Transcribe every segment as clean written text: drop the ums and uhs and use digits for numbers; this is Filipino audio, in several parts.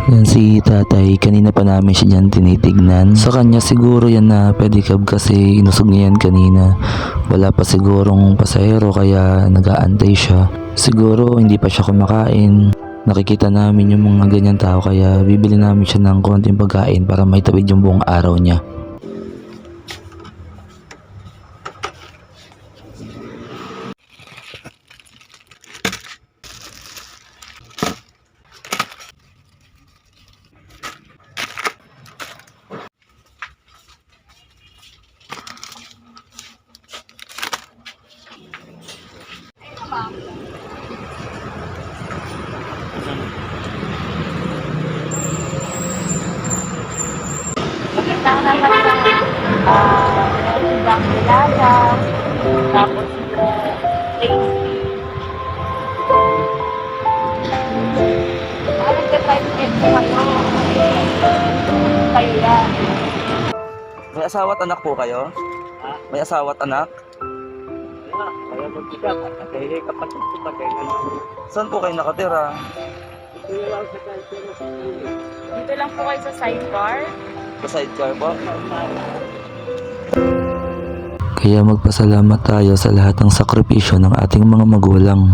Yan si tatay, kanina pa namin siya dyan tinitignan. Sa kanya siguro yan na pedicab kasi inusog niya yan kanina. Wala pa sigurong pasahero kaya nag-aantay siya. Siguro hindi pa siya kumakain. Nakikita namin yung mga ganyan tao kaya bibili namin siya ng konting pagkain para maitawid yung buong araw niya. Lang naman ng Bang Nilaga, tapos Lazy. Parang ka-time check mo kayo. Kayo yan. May asawa at anak po kayo? Ha? May asawa at anak? Kaya mag-isap at kaya kapatid ko pa kaya Saan po kayo nakatira? dito lang po kayo sa sidebar. Sa sidecar po? Kaya magpasalamat tayo sa lahat ng sakripisyo ng ating mga magulang.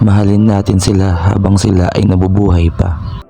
Mahalin natin sila habang sila ay nabubuhay pa.